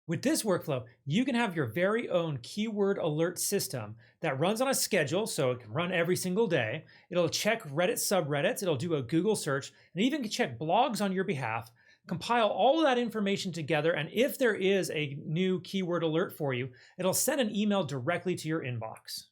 With this workflow, you can have your very own keyword alert system that runs on a schedule, so it can run every single day. It'll check Reddit subreddits, it'll do a Google search, and even can check blogs on your behalf, compile all of that information together, and if there is a new keyword alert for you, it'll send an email directly to your inbox.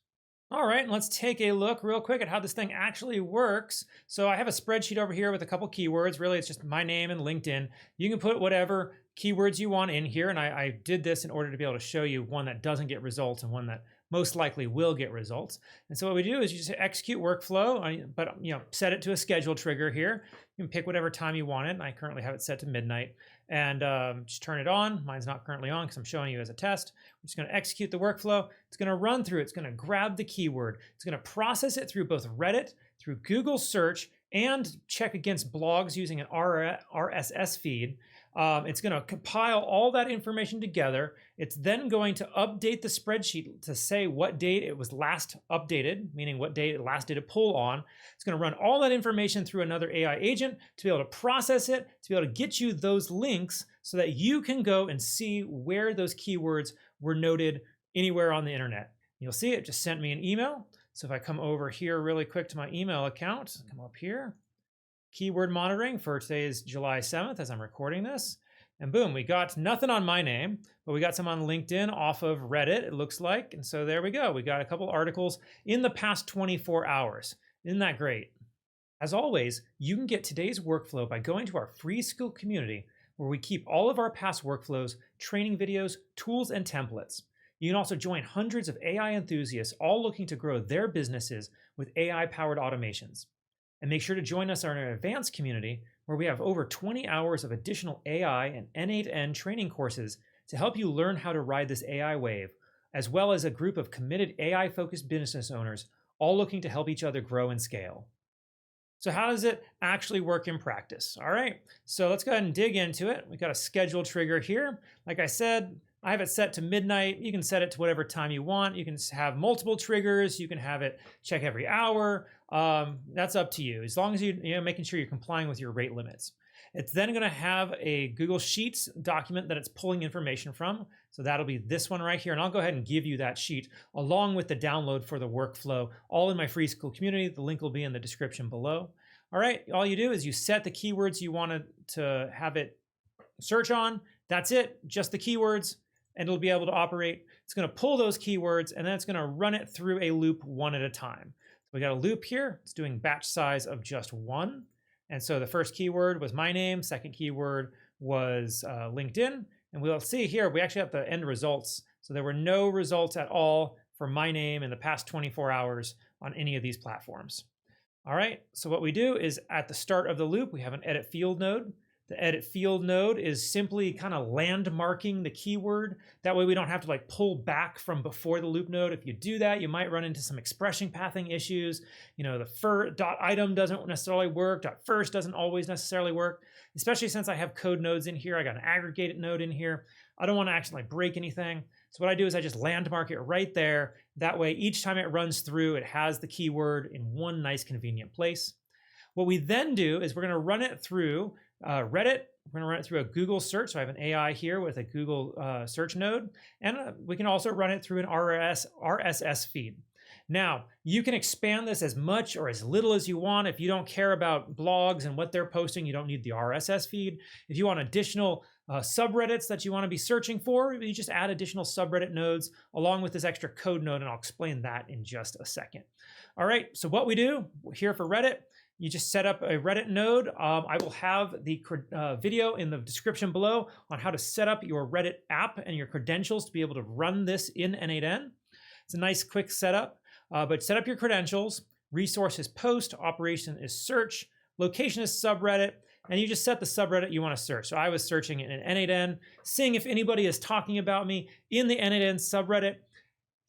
All right, let's take a look real quick at how this thing actually works. So I have a spreadsheet over here with a couple keywords. Really, it's just my name and LinkedIn. You can put whatever keywords you want in here, and I did this in order to be able to show you one that doesn't get results and one that most likely will get results. And so what we do is you just execute workflow, but set it to a schedule trigger here. You can pick whatever time you want it, and I currently have it set to midnight. And just turn it on. Mine's not currently on because I'm showing you as a test. I'm just going to execute the workflow. It's going to run through. It's going to grab the keyword. It's going to process it through both Reddit, through Google search, and check against blogs using an RSS feed. It's going to compile all that information together. It's then going to update the spreadsheet to say what date it was last updated, meaning what date it last did a pull on. It's going to run all that information through another AI agent to be able to process it, to be able to get you those links so that you can go and see where those keywords were noted anywhere on the internet. You'll see it just sent me an email. So if I come over here really quick to my email account, come up here, keyword monitoring for today is July 7th as I'm recording this. And boom, we got nothing on my name, but we got some on LinkedIn off of Reddit, it looks like. And so there we go. We got a couple articles in the past 24 hours. Isn't that great? As always, you can get today's workflow by going to our free Skool community, where we keep all of our past workflows, training videos, tools, and templates. You can also join hundreds of AI enthusiasts all looking to grow their businesses with AI-powered automations. And make sure to join us on our Advanced community, where we have over 20 hours of additional AI and n8n training courses to help you learn how to ride this AI wave, as well as a group of committed AI-focused business owners all looking to help each other grow and scale. So how does it actually work in practice? All right, so let's go ahead and dig into it. We've got a schedule trigger here. Like I said, I have it set to midnight. You can set it to whatever time you want. You can have multiple triggers. You can have it check every hour. That's up to you, as long as you're making sure you're complying with your rate limits. It's then going to have a Google Sheets document that it's pulling information from. So that'll be this one right here. And I'll go ahead and give you that sheet along with the download for the workflow, all in my free Skool community. The link will be in the description below. All right, all you do is you set the keywords you want to have it search on. That's it, just the keywords, and it'll be able to operate. It's going to pull those keywords, and then it's going to run it through a loop one at a time. So we got a loop here. It's doing batch size of just one. And so the first keyword was my name. Second keyword was LinkedIn. And we'll see here, we actually have the end results. So there were no results at all for my name in the past 24 hours on any of these platforms. All right, so what we do is at the start of the loop, we have an edit field node. The edit field node is simply kind of landmarking the keyword. That way we don't have to pull back from before the loop node. If you do that, you might run into some expression pathing issues. The dot item doesn't necessarily work. Dot first doesn't always necessarily work, especially since I have code nodes in here. I got an aggregated node in here. I don't want to actually break anything. So what I do is I just landmark it right there. That way, each time it runs through, it has the keyword in one nice convenient place. What we then do is we're going to run it through Reddit. We're going to run it through a Google search. So I have an AI here with a Google search node. And we can also run it through an RSS feed. Now, you can expand this as much or as little as you want. If you don't care about blogs and what they're posting, you don't need the RSS feed. If you want additional subreddits that you want to be searching for, you just add additional subreddit nodes along with this extra code node, and I'll explain that in just a second. All right, so what we do here for Reddit, you just set up a Reddit node. I will have the video in the description below on how to set up your Reddit app and your credentials to be able to run this in n8n. It's a nice quick setup, but set up your credentials. Resource is post, operation is search, location is subreddit, and you just set the subreddit you want to search. So I was searching it in n8n, seeing if anybody is talking about me in the n8n subreddit.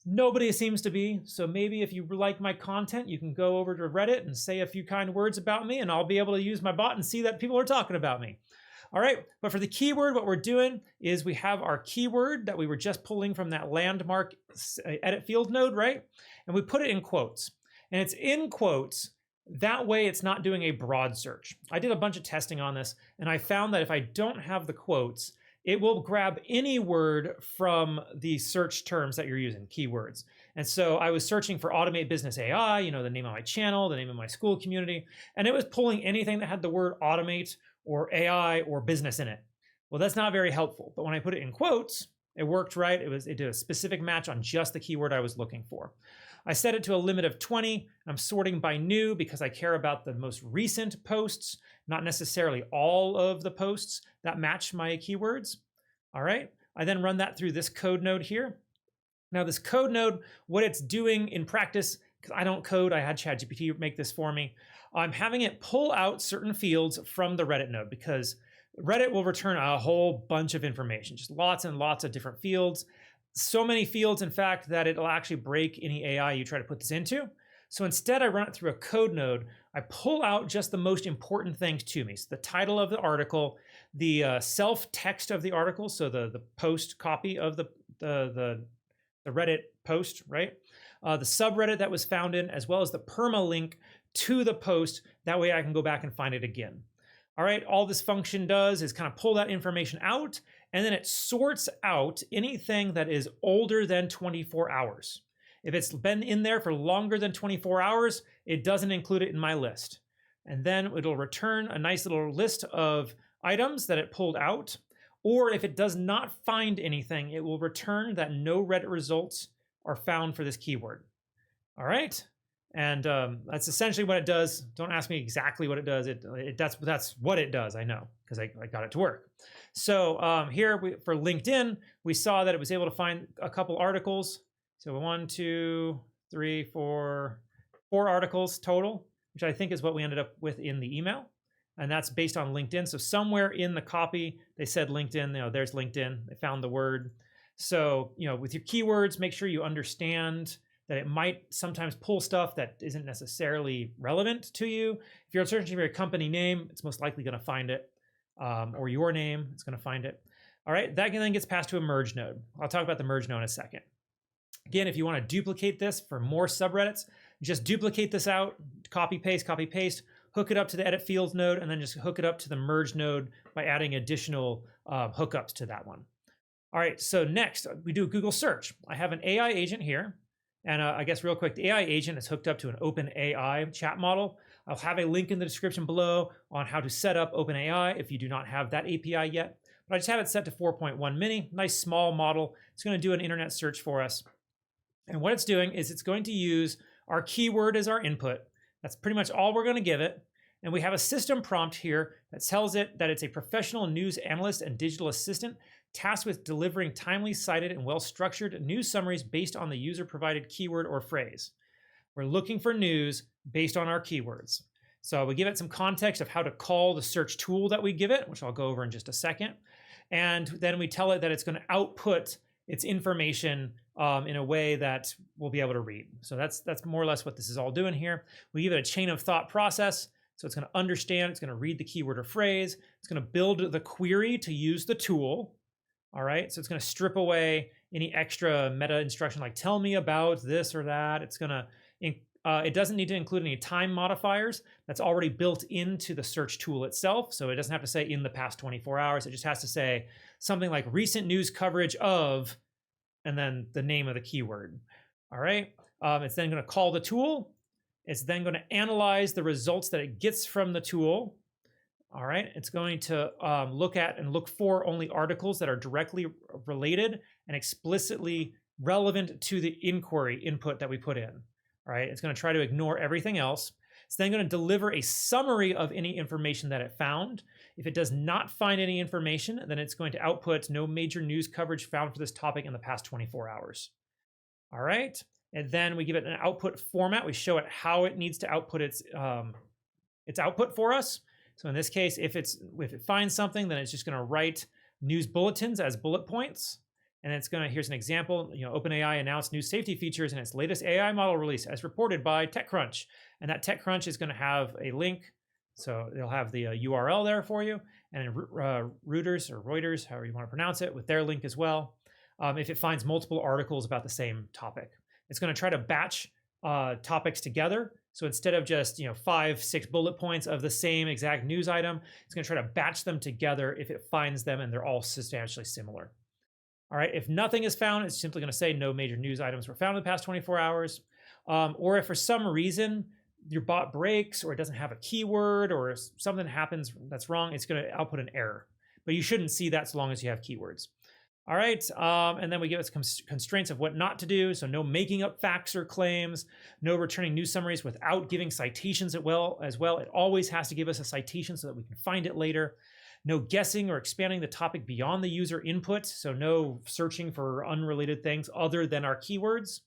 Nobody seems to be, so maybe if you like my content, you can go over to Reddit and say a few kind words about me, and I'll be able to use my bot and see that people are talking about me. All right, but for the keyword, what we're doing is we have our keyword that we were just pulling from that landmark edit field node, right? And we put it in quotes, and it's in quotes. That way it's not doing a broad search. I did a bunch of testing on this, and I found that if I don't have the quotes, it will grab any word from the search terms that you're using, keywords. And so I was searching for Automate Business AI, the name of my channel, the name of my school community, and it was pulling anything that had the word automate or AI or business in it. Well, that's not very helpful. But when I put it in quotes, it worked right. It did a specific match on just the keyword I was looking for. I set it to a limit of 20. I'm sorting by new because I care about the most recent posts, not necessarily all of the posts that match my keywords. All right. I then run that through this code node here. Now this code node, what it's doing in practice, because I don't code, I had ChatGPT make this for me. I'm having it pull out certain fields from the Reddit node because Reddit will return a whole bunch of information, just lots and lots of different fields. So many fields, in fact, that it'll actually break any AI you try to put this into. So instead, I run it through a code node. I pull out just the most important things to me. So the title of the article, the self-text of the article, so the post copy of the Reddit post, right? The subreddit that was found in, as well as the permalink to the post. That way I can go back and find it again. All right, all this function does is kind of pull that information out, and then it sorts out anything that is older than 24 hours. If it's been in there for longer than 24 hours, it doesn't include it in my list. And then it'll return a nice little list of items that it pulled out. Or if it does not find anything, it will return that no Reddit results are found for this keyword. All right. And that's essentially what it does. Don't ask me exactly what it does. That's what it does. I know because I got it to work. So here for LinkedIn, we saw that it was able to find a couple articles. So 1, 2, 3, 4 articles total, which I think is what we ended up with in the email. And that's based on LinkedIn. So somewhere in the copy, they said LinkedIn, there's LinkedIn. They found the word. So, with your keywords, make sure you understand that it might sometimes pull stuff that isn't necessarily relevant to you. If you're searching for your company name, it's most likely going to find it, or your name, it's going to find it. All right, that then gets passed to a merge node. I'll talk about the merge node in a second. Again, if you want to duplicate this for more subreddits, just duplicate this out, copy, paste, hook it up to the edit fields node, and then just hook it up to the merge node by adding additional hookups to that one. All right, so next we do a Google search. I have an AI agent here. And I guess real quick, the AI agent is hooked up to an OpenAI chat model. I'll have a link in the description below on how to set up OpenAI if you do not have that API yet. But I just have it set to 4.1 mini, nice small model. It's going to do an internet search for us. And what it's doing is it's going to use our keyword as our input. That's pretty much all we're going to give it. And we have a system prompt here that tells it that it's a professional news analyst and digital assistant tasked with delivering timely cited and well-structured news summaries based on the user-provided keyword or phrase. We're looking for news based on our keywords. So we give it some context of how to call the search tool that we give it, which I'll go over in just a second. And then we tell it that it's going to output its information in a way that we'll be able to read. So that's more or less what this is all doing here. We give it a chain of thought process. So it's going to understand, it's going to read the keyword or phrase. It's going to build the query to use the tool. All right, so it's going to strip away any extra meta instruction like tell me about this or that. It's going to, it doesn't need to include any time modifiers. That's already built into the search tool itself. So it doesn't have to say in the past 24 hours. It just has to say something like recent news coverage of, and then the name of the keyword. All right, it's then going to call the tool. It's then going to analyze the results that it gets from the tool. All right, it's going to look for only articles that are directly related and explicitly relevant to the inquiry input that we put in. All right, it's going to try to ignore everything else. It's then going to deliver a summary of any information that it found. If it does not find any information, then it's going to output no major news coverage found for this topic in the past 24 hours. All right, and then we give it an output format. We show it how it needs to output its output for us. So in this case, if it finds something, then it's just going to write news bulletins as bullet points. And it's going to, here's an example, OpenAI announced new safety features in its latest AI model release as reported by TechCrunch. And that TechCrunch is going to have a link. So it'll have the URL there for you. And Reuters or Reuters, however you want to pronounce it, with their link as well. If it finds multiple articles about the same topic. It's going to try to batch topics together. So instead of just 5, 6 bullet points of the same exact news item, it's going to try to batch them together if it finds them and they're all substantially similar. All right, if nothing is found, it's simply going to say no major news items were found in the past 24 hours. Or if for some reason your bot breaks or it doesn't have a keyword or something happens that's wrong, it's going to output an error. But you shouldn't see that so long as you have keywords. All right, and then we give us constraints of what not to do. So no making up facts or claims, no returning news summaries without giving citations as well. It always has to give us a citation so that we can find it later. No guessing or expanding the topic beyond the user input. So no searching for unrelated things other than our keywords.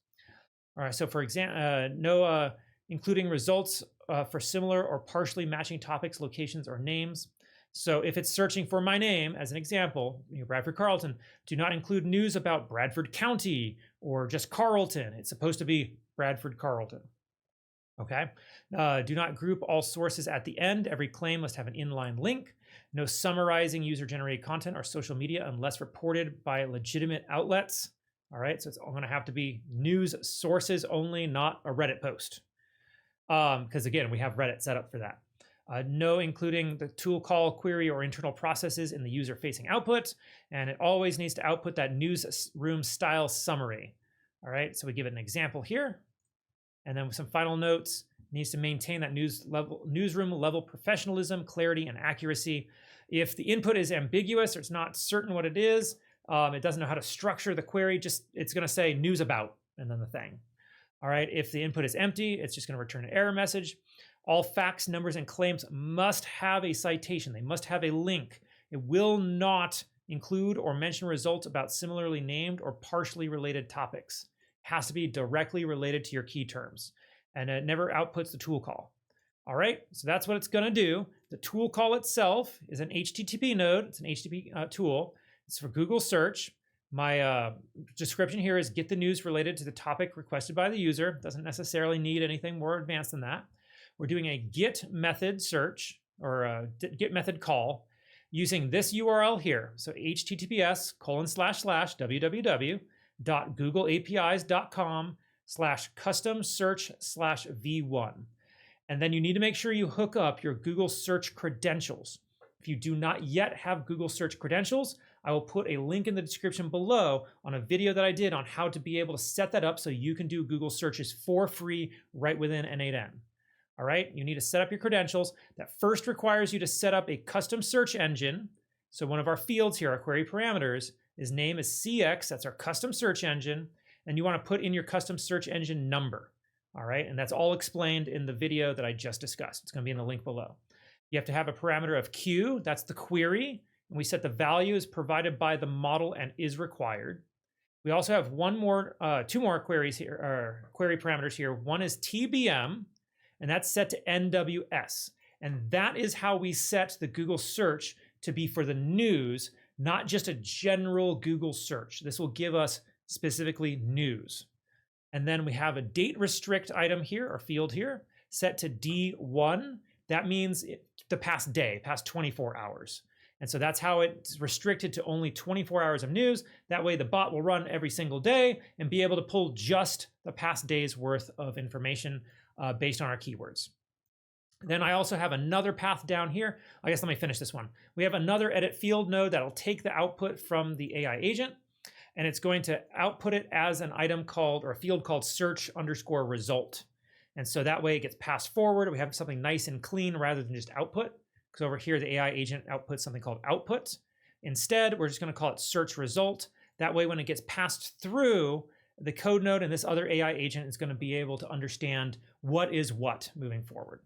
All right, so for example, no including results for similar or partially matching topics, locations, or names. So if it's searching for my name, as an example, Bradford Carlton, do not include news about Bradford County or just Carlton. It's supposed to be Bradford Carlton. Okay. Do not group all sources at the end. Every claim must have an inline link. No summarizing user-generated content or social media unless reported by legitimate outlets. All right. So it's going to have to be news sources only, not a Reddit post. Because again, we have Reddit set up for that. No including the tool call, query, or internal processes in the user-facing output. And it always needs to output that newsroom style summary. All right, so we give it an example here. And then with some final notes, it needs to maintain that newsroom level professionalism, clarity, and accuracy. If the input is ambiguous or it's not certain what it is, it doesn't know how to structure the query, it's going to say news about and then the thing. All right, if the input is empty, it's just going to return an error message. All facts, numbers, and claims must have a citation. They must have a link. It will not include or mention results about similarly named or partially related topics. It has to be directly related to your key terms. And it never outputs the tool call. All right, so that's what it's going to do. The tool call itself is an HTTP node. It's an HTTP tool. It's for Google search. My description here is get the news related to the topic requested by the user. Doesn't necessarily need anything more advanced than that. We're doing a get method search or a get method call using this URL here. So https://www.googleapis.com/custom search/v1. And then you need to make sure you hook up your Google search credentials. If you do not yet have Google search credentials, I will put a link in the description below on a video that I did on how to be able to set that up so you can do Google searches for free right within n8n. All right, you need to set up your credentials. That first requires you to set up a custom search engine. So one of our fields here, our query parameters, his name is CX, that's our custom search engine. And you want to put in your custom search engine number. All right, and that's all explained in the video that I just discussed. It's going to be in the link below. You have to have a parameter of Q, that's the query. And we set the value as provided by the model and is required. We also have two more queries here, or query parameters here. One is TBM, and that's set to NWS. And that is how we set the Google search to be for the news, not just a general Google search. This will give us specifically news. And then we have a date restrict item here, or field here, set to D1. That means the past day, past 24 hours. And so that's how it's restricted to only 24 hours of news. That way the bot will run every single day and be able to pull just the past day's worth of information based on our keywords. Then I also have another path down here. I guess let me finish this one. We have another edit field node that'll take the output from the AI agent, and it's going to output it as an item called, or a field called search_result. And so that way it gets passed forward. We have something nice and clean rather than just output. Because over here, the AI agent outputs something called output. Instead, we're just going to call it search result. That way, when it gets passed through, the code node and this other AI agent is going to be able to understand what is what moving forward.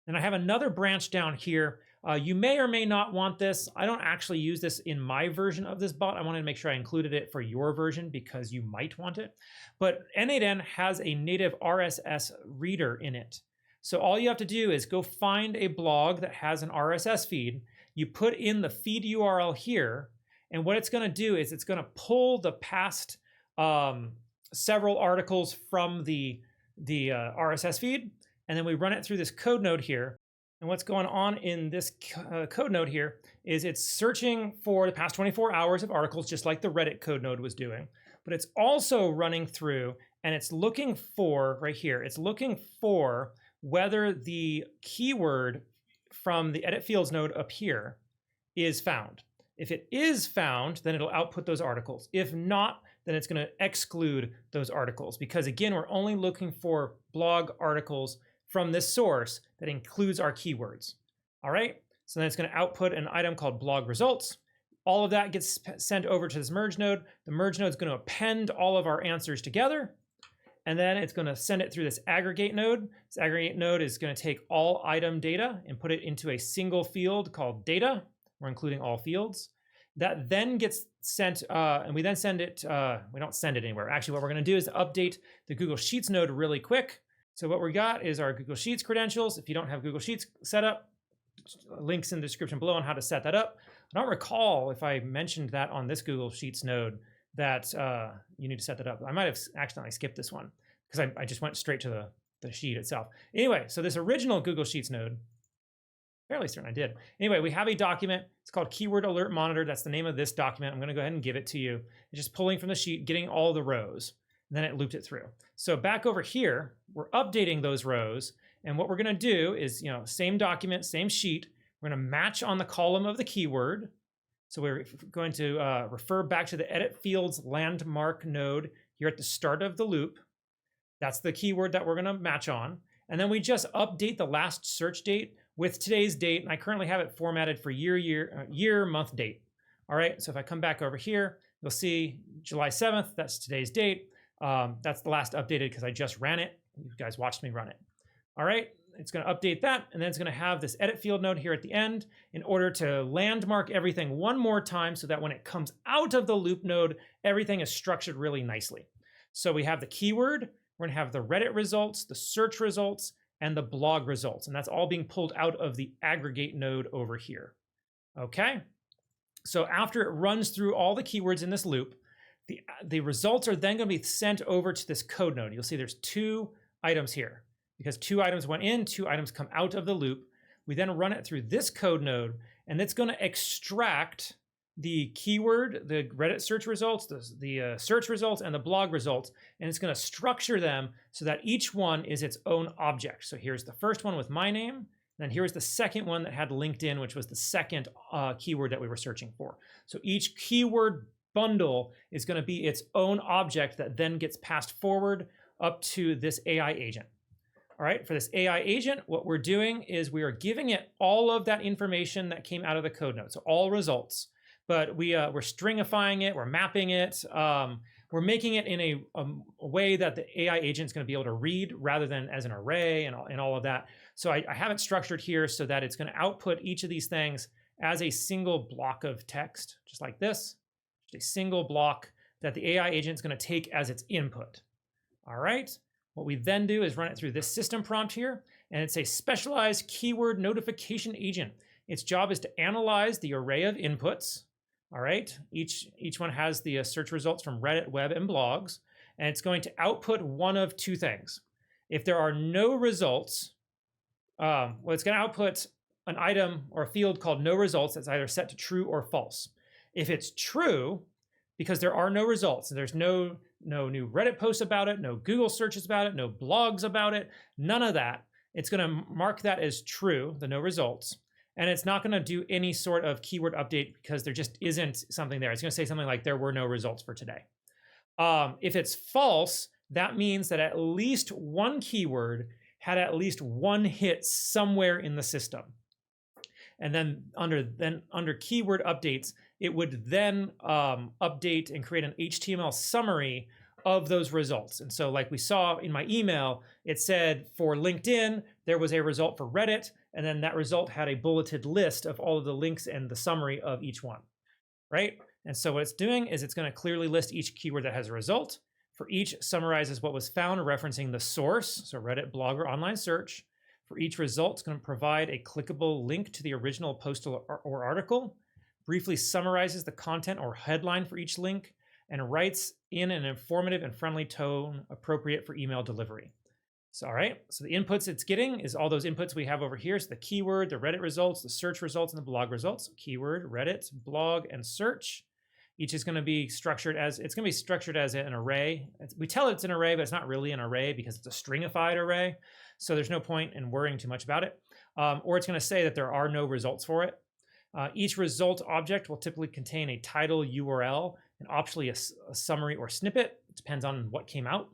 And I have another branch down here. You may or may not want this. I don't actually use this in my version of this bot. I wanted to make sure I included it for your version because you might want it. But n8n has a native RSS reader in it. So all you have to do is go find a blog that has an RSS feed. You put in the feed URL here, and what it's going to do is it's going to pull the past several articles from the RSS feed, and then we run it through this code node here. And what's going on in this code node here is it's searching for the past 24 hours of articles, just like the Reddit code node was doing. But it's also running through, and it's looking for, right here, it's looking for whether the keyword from the edit fields node up here is found. If it is found, then it'll output those articles. If not, then it's going to exclude those articles, because again, we're only looking for blog articles from this source that includes our keywords. All right, so then it's going to output an item called blog results. All of that gets sent over to this merge node. The merge node is going to append all of our answers together, and then it's going to send it through this aggregate node. This aggregate node is going to take all item data and put it into a single field called data. We're including all fields. That then gets sent, and we then send it, we don't send it anywhere. Actually, what we're going to do is update the Google Sheets node really quick. So what we got is our Google Sheets credentials. If you don't have Google Sheets set up, links in the description below on how to set that up. I don't recall if I mentioned that on this Google Sheets node that you need to set that up. I might have accidentally skipped this one because I just went straight to the sheet itself. Anyway, so this original Google Sheets node, fairly certain I did. Anyway, we have a document. It's called Keyword Alert Monitor. That's the name of this document. I'm going to go ahead and give it to you. It's just pulling from the sheet, getting all the rows, and then it looped it through. So back over here, we're updating those rows. And what we're going to do is, same document, same sheet. We're going to match on the column of the keyword. So we're going to refer back to the Edit Fields landmark node here at the start of the loop. That's the keyword that we're going to match on. And then we just update the last search date with today's date. And I currently have it formatted for year, month, date. All right, so if I come back over here, you'll see July 7th, that's today's date. That's the last updated because I just ran it. You guys watched me run it. All right, it's going to update that, and then it's going to have this edit field node here at the end in order to landmark everything one more time so that when it comes out of the loop node, everything is structured really nicely. So we have the keyword, we're going to have the Reddit results, the search results, and the blog results, and that's all being pulled out of the aggregate node over here. Okay, so after it runs through all the keywords in this loop, the results are then going to be sent over to this code node. You'll see there's two items here. Because two items went in, two items come out of the loop. We then run it through this code node, and it's going to extract the keyword, the Reddit search results, the search results, and the blog results, and it's going to structure them so that each one is its own object. So here's the first one with my name, and then here's the second one that had LinkedIn, which was the second keyword that we were searching for. So each keyword bundle is going to be its own object that then gets passed forward up to this AI agent. All right, for this AI agent, what we're doing is we are giving it all of that information that came out of the code node, so all results. But we're stringifying it, we're mapping it, we're making it in a way that the AI agent is going to be able to read rather than as an array and all of that. So I have it structured here so that it's going to output each of these things as a single block of text, just like this, just a single block that the AI agent is going to take as its input. All right. What we then do is run it through this system prompt here, and it's a specialized keyword notification agent. Its job is to analyze the array of inputs. All right, each one has the search results from Reddit, web, and blogs, and it's going to output one of two things. If there are no results, it's going to output an item or a field called no results that's either set to true or false. If it's true, because there are no results, and there's no new Reddit posts about it, no Google searches about it, no blogs about it, none of that. It's going to mark that as true, the no results, and it's not going to do any sort of keyword update because there just isn't something there. It's going to say something like there were no results for today. If it's false, that means that at least one keyword had at least one hit somewhere in the system. And then under keyword updates, it would then update and create an HTML summary of those results. And so like we saw in my email, it said for LinkedIn, there was a result for Reddit, and then that result had a bulleted list of all of the links and the summary of each one, right? And so what it's doing is it's going to clearly list each keyword that has a result. For each, summarizes what was found, referencing the source, so Reddit, blog, or online search. For each result, it's going to provide a clickable link to the original post or article, briefly summarizes the content or headline for each link, and writes in an informative and friendly tone appropriate for email delivery. So, all right, so the inputs it's getting is all those inputs we have over here. So the keyword, the Reddit results, the search results, and the blog results. Keyword, Reddit, blog, and search. Each is going to be structured as, an array. We tell it it's an array, but it's not really an array because it's a stringified array. So there's no point in worrying too much about it. Or it's going to say that there are no results for it. Each result object will typically contain a title, URL, and optionally a summary or snippet. It depends on what came out.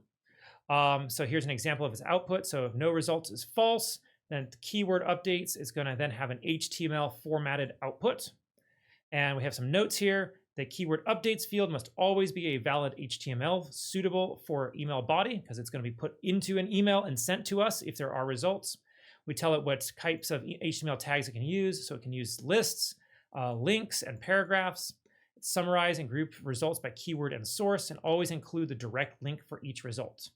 So here's an example of its output. So if no results is false, then the keyword updates is going to then have an HTML formatted output. And we have some notes here. The keyword updates field must always be a valid HTML suitable for email body, because it's going to be put into an email and sent to us if there are results. We tell it what types of HTML tags it can use. So it can use lists, links, and paragraphs. Summarize and group results by keyword and source, and always include the direct link for each result.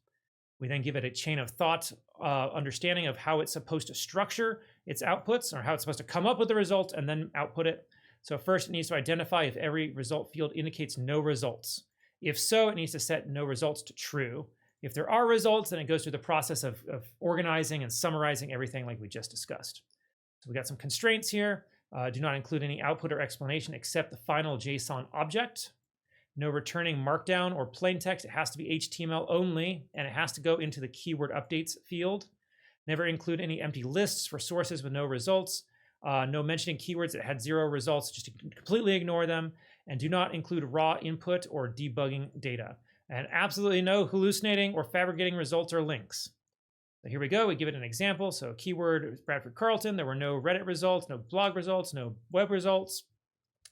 We then give it a chain of thought understanding of how it's supposed to structure its outputs, or how it's supposed to come up with the result and then output it. So first, it needs to identify if every result field indicates no results. If so, it needs to set no results to true. If there are results, then it goes through the process of organizing and summarizing everything like we just discussed. So we got some constraints here. Do not include any output or explanation except the final JSON object. No returning markdown or plain text. It has to be HTML only, and it has to go into the keyword updates field. Never include any empty lists for sources with no results. No mentioning keywords that had 0 results, just to completely ignore them. And do not include raw input or debugging data. And absolutely no hallucinating or fabricating results or links. So here we go. We give it an example. So keyword Bradford Carlton. There were no Reddit results, no blog results, no web results.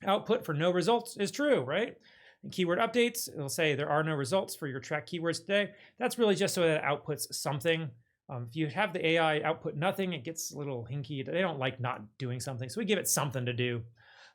Output for no results is true, right? And keyword updates, it'll say there are no results for your track keywords today. That's really just so that it outputs something. If you have the AI output nothing, it gets a little hinky. They don't like not doing something, so we give it something to do.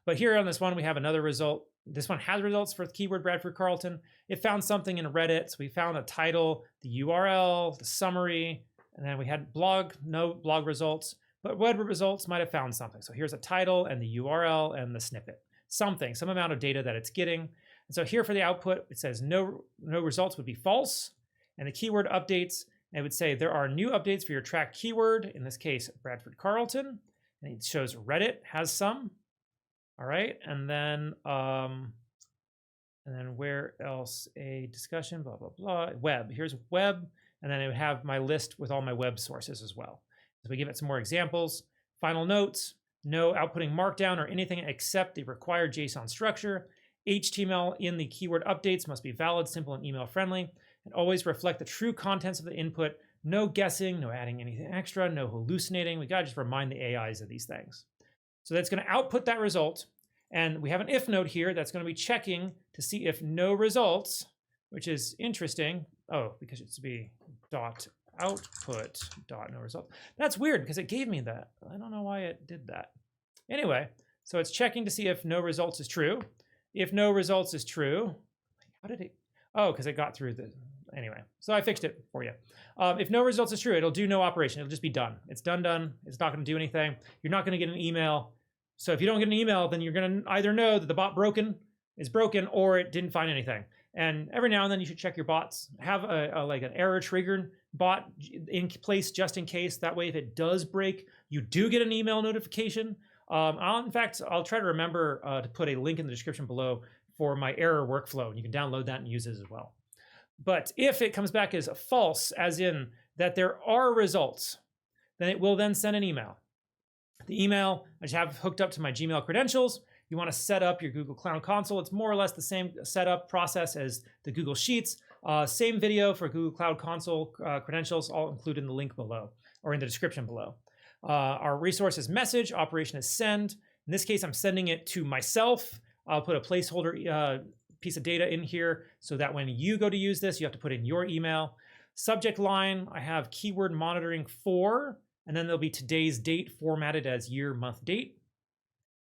But here on this one, we have another result. This one has results for the keyword Bradford Carlton. It found something in Reddit, so we found a title, the URL, the summary, and then we had blog, no blog results, but web results might have found something. So here's a title and the URL and the snippet. Something, some amount of data that it's getting. And so here for the output, it says no results would be false. And the keyword updates, it would say there are new updates for your track keyword, in this case, Bradford Carlton. And it shows Reddit has some. All right, and then where else? A discussion, blah, blah, blah. Web, here's web. And then it would have my list with all my web sources as well. So we give it some more examples. Final notes, no outputting markdown or anything except the required JSON structure. HTML in the keyword updates must be valid, simple, and email friendly, and always reflect the true contents of the input. No guessing, no adding anything extra, no hallucinating. We gotta just remind the AIs of these things. So that's gonna output that result. And we have an if node here that's gonna be checking to see if no results, which is interesting. Oh, because it's to be dot output dot no result. That's weird because it gave me that. I don't know why it did that. Anyway, so it's checking to see if no results is true. If no results is true, how did it? Oh, because it got through the, anyway. So I fixed it for you. If no results is true, it'll do no operation. It'll just be done. It's done. It's not going to do anything. You're not going to get an email. So if you don't get an email, then you're going to either know that the bot is broken, or it didn't find anything. And every now and then you should check your bots. Have like an error trigger bot in place just in case. That way, if it does break, you do get an email notification. In fact, I'll try to remember to put a link in the description below for my error workflow. And you can download that and use it as well. But if it comes back as false, as in that there are results, then it will then send an email. The email I just have hooked up to my Gmail credentials. You want to set up your Google Cloud Console. It's more or less the same setup process as the Google Sheets. Same video for Google Cloud Console credentials, all included in the link below or in the description below. Our resource is message, operation is send. In this case, I'm sending it to myself. I'll put a placeholder piece of data in here so that when you go to use this, you have to put in your email. Subject line, I have keyword monitoring for, and then there'll be today's date formatted as year, month, date.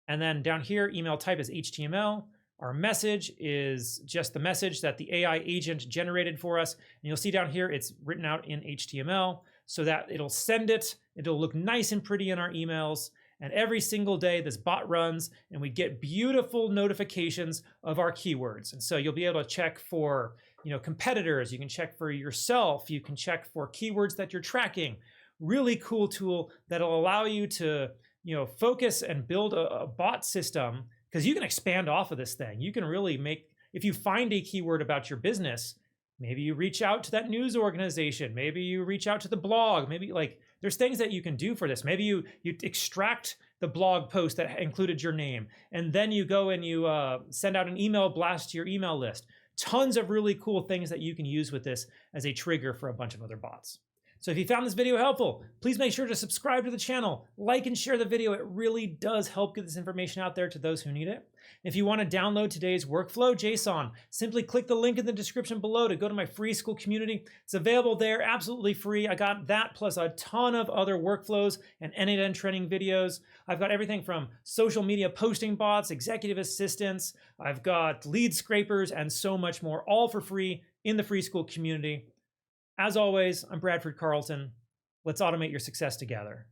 And then down here, email type is HTML. Our message is just the message that the AI agent generated for us. And you'll see down here, it's written out in HTML so that it'll send it. It'll look nice and pretty in our emails. And every single day, this bot runs and we get beautiful notifications of our keywords. And so you'll be able to check for, competitors. You can check for yourself. You can check for keywords that you're tracking. Really cool tool that'll allow you to focus and build a bot system, because you can expand off of this thing. You can really make, if you find a keyword about your business, Maybe you reach out to that news organization. Maybe you reach out to the blog. Maybe like there's things that you can do for this. Maybe you extract the blog post that included your name, and then you go and you send out an email blast to your email list. Tons of really cool things that you can use with this as a trigger for a bunch of other bots. So if you found this video helpful, please make sure to subscribe to the channel, like and share the video. It really does help get this information out there to those who need it. If you want to download today's workflow JSON, simply click the link in the description below to go to my free school community. It's available there, absolutely free. I got that plus a ton of other workflows and n8n training videos. I've got everything from social media posting bots, executive assistants, I've got lead scrapers, and so much more, all for free in the free school community. As always, I'm Bradford Carlton. Let's automate your success together.